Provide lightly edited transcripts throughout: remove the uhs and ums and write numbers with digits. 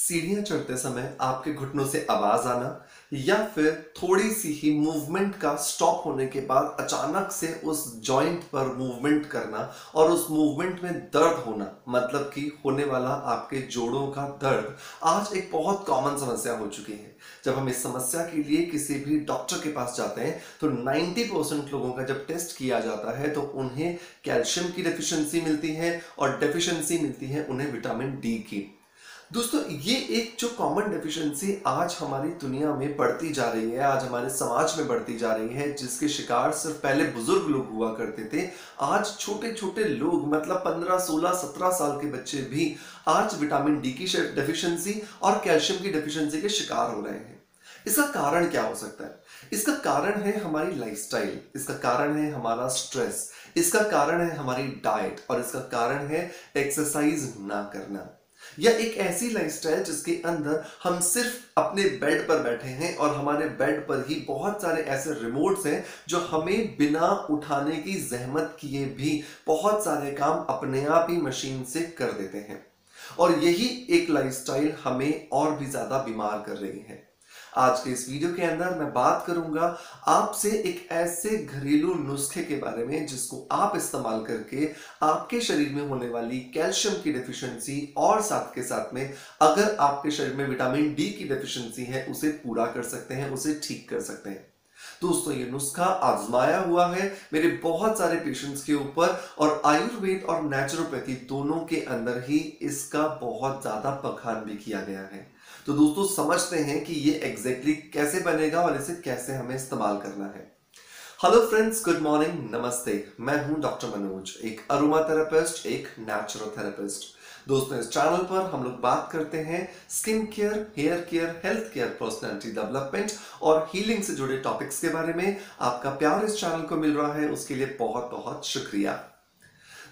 सीढ़ियां चढ़ते समय आपके घुटनों से आवाज आना या फिर थोड़ी सी ही मूवमेंट का स्टॉप होने के बाद अचानक से उस जॉइंट पर मूवमेंट करना और उस मूवमेंट में दर्द होना, मतलब कि होने वाला आपके जोड़ों का दर्द आज एक बहुत कॉमन समस्या हो चुकी है। जब हम इस समस्या के लिए किसी भी डॉक्टर के पास जाते हैं तो 90% लोगों का जब टेस्ट किया जाता है तो उन्हें कैल्शियम की डेफिशिएंसी मिलती है और डेफिशिएंसी मिलती है उन्हें विटामिन डी की। दोस्तों, ये एक जो कॉमन डेफिशिएंसी आज हमारी दुनिया में बढ़ती जा रही है, आज हमारे समाज में बढ़ती जा रही है, जिसके शिकार सिर्फ पहले बुजुर्ग लोग हुआ करते थे, आज छोटे छोटे लोग मतलब 15 16 17 साल के बच्चे भी आज विटामिन डी की डेफिशिएंसी और कैल्शियम की डेफिशिएंसी के शिकार हो रहे हैं। इसका कारण क्या हो सकता है? इसका कारण है हमारी लाइफस्टाइल, इसका कारण है हमारा स्ट्रेस, इसका कारण है हमारी डाइट और इसका कारण है एक्सरसाइज ना करना, या एक ऐसी लाइफस्टाइल जिसके अंदर हम सिर्फ अपने बेड पर बैठे हैं और हमारे बेड पर ही बहुत सारे ऐसे रिमोट्स हैं जो हमें बिना उठाने की जहमत किए भी बहुत सारे काम अपने आप ही मशीन से कर देते हैं। और यही एक लाइफस्टाइल हमें और भी ज्यादा बीमार कर रही है। आज के इस वीडियो के अंदर मैं बात करूंगा आपसे एक ऐसे घरेलू नुस्खे के बारे में जिसको आप इस्तेमाल करके आपके शरीर में होने वाली कैल्शियम की डेफिशिएंसी और साथ के साथ में अगर आपके शरीर में विटामिन डी की डेफिशिएंसी है उसे पूरा कर सकते हैं, उसे ठीक कर सकते हैं। दोस्तों, ये नुस्खा आजमाया हुआ है मेरे बहुत सारे पेशेंट्स के ऊपर और आयुर्वेद और नेचुरोपैथी दोनों के अंदर ही इसका बहुत ज्यादा बखान भी किया गया है। तो दोस्तों, समझते हैं कि ये एग्जैक्टली कैसे बनेगा और इसे कैसे हमें इस्तेमाल करना है। हेलो फ्रेंड्स, गुड मॉर्निंग, नमस्ते। मैं हूं डॉक्टर मनोज, एक अरोमा थेरेपिस्ट, एक नेचुरोथेरेपिस्ट। दोस्तों, इस चैनल पर हम लोग बात करते हैं skin care, hair care, health care, personality development और हीलिंग से जुड़े टॉपिक्स के बारे में। आपका प्यार इस चैनल को मिल रहा है, उसके लिए बहुत बहुत शुक्रिया।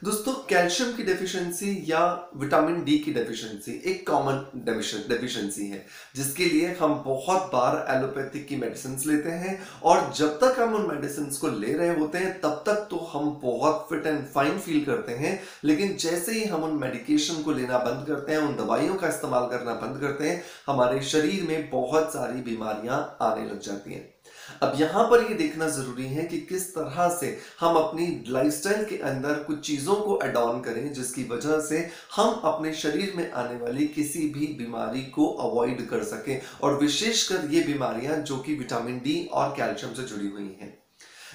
दोस्तों, कैल्शियम की डेफिशिएंसी या विटामिन डी की डेफिशिएंसी एक कॉमन डेफिशिएंसी है जिसके लिए हम बहुत बार एलोपैथिक की मेडिसिन लेते हैं और जब तक हम उन मेडिसिन को ले रहे होते हैं तब तक तो हम बहुत फिट एंड फाइन फील करते हैं, लेकिन जैसे ही हम उन मेडिकेशन को लेना बंद करते हैं, उन दवाइयों का इस्तेमाल करना बंद करते हैं, हमारे शरीर में बहुत सारी बीमारियां आने लग जाती हैं। अब यहां पर ये देखना जरूरी है कि किस तरह से हम अपनी लाइफस्टाइल के अंदर कुछ चीजों को अड ऑन करें जिसकी वजह से हम अपने शरीर में आने वाली किसी भी बीमारी को अवॉइड कर सकें, और विशेषकर ये बीमारियां जो कि विटामिन डी और कैल्शियम से जुड़ी हुई हैं।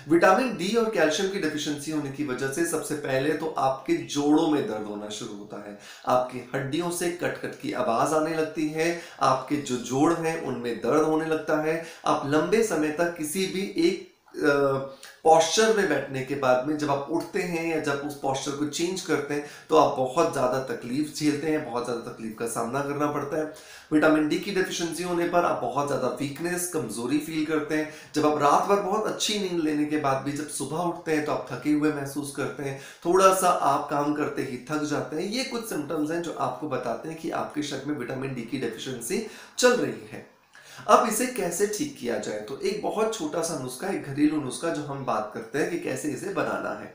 विटामिन डी और कैल्शियम की डेफिशिएंसी होने की वजह से सबसे पहले तो आपके जोड़ों में दर्द होना शुरू होता है, आपकी हड्डियों से कट कट की आवाज आने लगती है, आपके जो जोड़ हैं उनमें दर्द होने लगता है। आप लंबे समय तक किसी भी एक पोस्चर में बैठने के बाद में जब आप उठते हैं या जब उस पोस्चर को चेंज करते हैं तो आप बहुत ज्यादा तकलीफ झेलते हैं, बहुत ज्यादा तकलीफ का सामना करना पड़ता है। विटामिन डी की डेफिशिएंसी होने पर आप बहुत ज्यादा वीकनेस, कमजोरी फील करते हैं। जब आप रात भर बहुत अच्छी नींद लेने के बाद भी जब सुबह उठते हैं तो आप थके हुए महसूस करते हैं, थोड़ा सा आप काम करते ही थक जाते हैं। ये कुछ सिम्टम्स हैं जो आपको बताते हैं कि आपके शरीर में विटामिन डी की डेफिशिएंसी चल रही है। अब इसे कैसे ठीक किया जाए, तो एक बहुत छोटा सा नुस्खा, एक घरेलू नुस्खा जो हम बात करते हैं कि कैसे इसे बनाना है।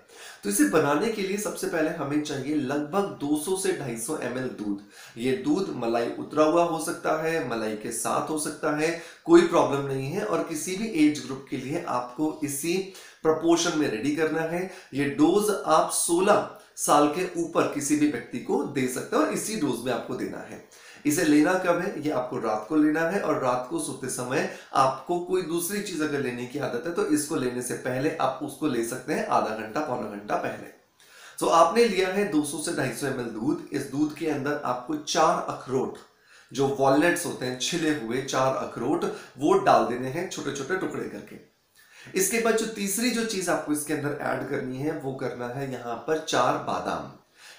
तो इसे बनाने के लिए सबसे पहले हमें चाहिए लगभग 200 से 250 ml दूध। ये दूध मलाई उतरा हुआ हो सकता है, मलाई के साथ हो सकता है, कोई प्रॉब्लम नहीं है, और किसी भी एज ग्रुप के लिए आपको इसी प्रोपोर्शन में रेडी करना है। ये डोज आप 16 साल के ऊपर किसी भी व्यक्ति को दे सकते हैं और इसी डोज में आपको देना है। इसे लेना कब है? ये आपको रात को लेना है, और रात को सोते समय आपको कोई दूसरी चीज अगर लेने की आदत है तो इसको लेने से पहले आप उसको ले सकते हैं आधा घंटा पौना घंटा पहले। तो आपने लिया है 200 से 250 ml दूध। इस दूध के अंदर आपको 4 अखरोट, जो वॉलनट्स होते हैं, छिले हुए 4 अखरोट, वो डाल देने हैं छोटे छोटे टुकड़े करके। इसके बाद जो तीसरी जो चीज आपको इसके अंदर ऐड करनी है वो करना है यहां पर 4 बादाम।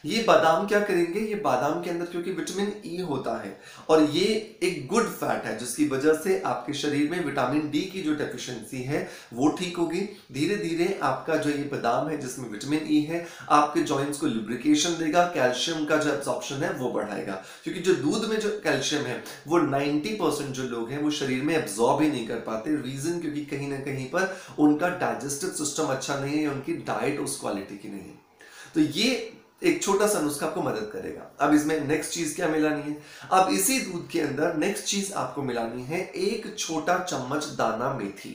ये बादाम क्या करेंगे? ये बादाम के अंदर क्योंकि विटामिन ई होता है और ये एक गुड फैट है जिसकी वजह से आपके शरीर में विटामिन डी की जो डेफिशिएंसी है वो ठीक होगी। धीरे धीरे आपका जो ये बादाम है जिसमें विटामिन ई है आपके जॉइंट्स को लुब्रिकेशन देगा, कैल्शियम का जो एब्जॉर्प्शन है वो बढ़ाएगा, क्योंकि जो दूध में जो कैल्शियम है वो 90% जो लोग हैं वो शरीर में एब्जॉर्ब ही नहीं कर पाते। रीजन क्योंकि कहीं ना कहीं पर उनका डाइजेस्टिव सिस्टम अच्छा नहीं है, उनकी डाइट उस क्वालिटी की नहीं है। तो ये एक छोटा सा नुस्खा आपको मदद करेगा। अब इसमें नेक्स्ट चीज क्या मिलानी है? अब इसी दूध के अंदर नेक्स्ट चीज आपको मिलानी है एक छोटा चम्मच दाना मेथी।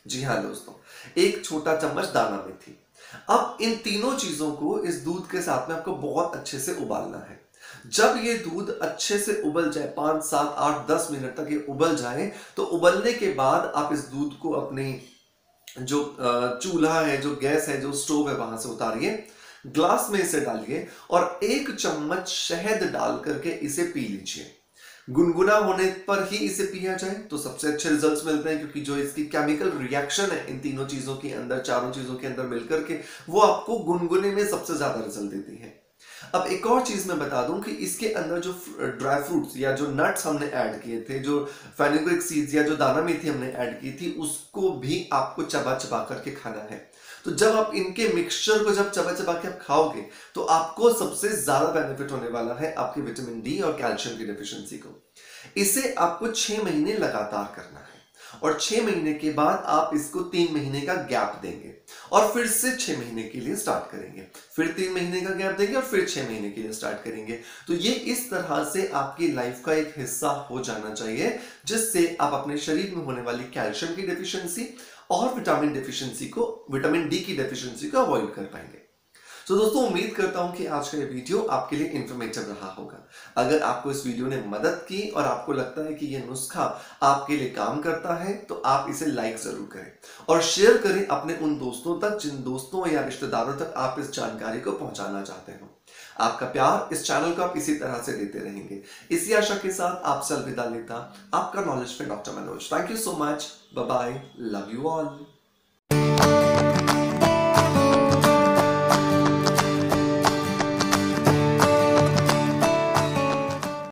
जी हाँ दोस्तों, एक छोटा चम्मच दाना मेथी। अब इन तीनों चीजों को इस दूध के साथ में आपको बहुत अच्छे से उबालना है। जब ये दूध अच्छे से उबल जाए, 5 7 8 10 मिनट तक ये उबल जाए, तो उबलने के बाद आप इस दूध को अपनी जो चूल्हा है, जो गैस है, जो स्टोव है, वहां से उतारिए, ग्लास में इसे डालिए और एक चम्मच शहद डाल करके इसे पी लीजिए। गुनगुना होने पर ही इसे पिया जाए तो सबसे अच्छे रिजल्ट्स मिलते हैं, क्योंकि जो इसकी केमिकल रिएक्शन है इन तीनों चीजों के अंदर, चारों चीजों के अंदर मिलकर के, वो आपको गुनगुने में सबसे ज्यादा रिजल्ट देती है। अब एक और चीज मैं बता दूं कि इसके अंदर जो ड्राई फ्रूट्स या जो नट्स हमने ऐड किए थे, जो फेनुग्रीक सीड्स या जो दाना मेथी हमने ऐड की थी, उसको भी आपको चबा चबा करके खाना है। तो जब आप इनके मिक्सचर को जब चबा चबा के आप खाओगे तो आपको सबसे ज्यादा बेनिफिट होने वाला है आपके विटामिन डी और कैल्शियम की डेफिशिएंसी को। इसे आपको 6 महीने लगातार करना है और 6 महीने के बाद आप इसको 3 महीने का गैप देंगे और फिर से 6 महीने के लिए स्टार्ट करेंगे, फिर 3 महीने का गैप देंगे और फिर 6 महीने के लिए स्टार्ट करेंगे। तो ये इस तरह से आपकी लाइफ का एक हिस्सा हो जाना चाहिए, जिससे आप अपने शरीर में होने वाली कैल्शियम की डेफिशिएंसी और विटामिन डी की डेफिशिएंसी को अवॉइड कर पाएंगे। तो दोस्तों, उम्मीद करता हूं कि आज का ये वीडियो आपके लिए इंफॉर्मेटिव रहा होगा। अगर आपको इस वीडियो ने मदद की और आपको लगता है कि ये नुस्खा आपके लिए काम करता है, तो आप इसे लाइक जरूर करें और शेयर करें अपने उन दोस्तों तक जिन दोस्तों या रिश्तेदारों तक आप इस जानकारी को पहुंचाना चाहते हो। आपका प्यार इस चैनल को आप इसी तरह से देते रहेंगे। इसी आशा के साथ आपसे अलविदा लेता आपका knowledge friend doctor Manoj. Thank you so much. Bye bye. Love you all.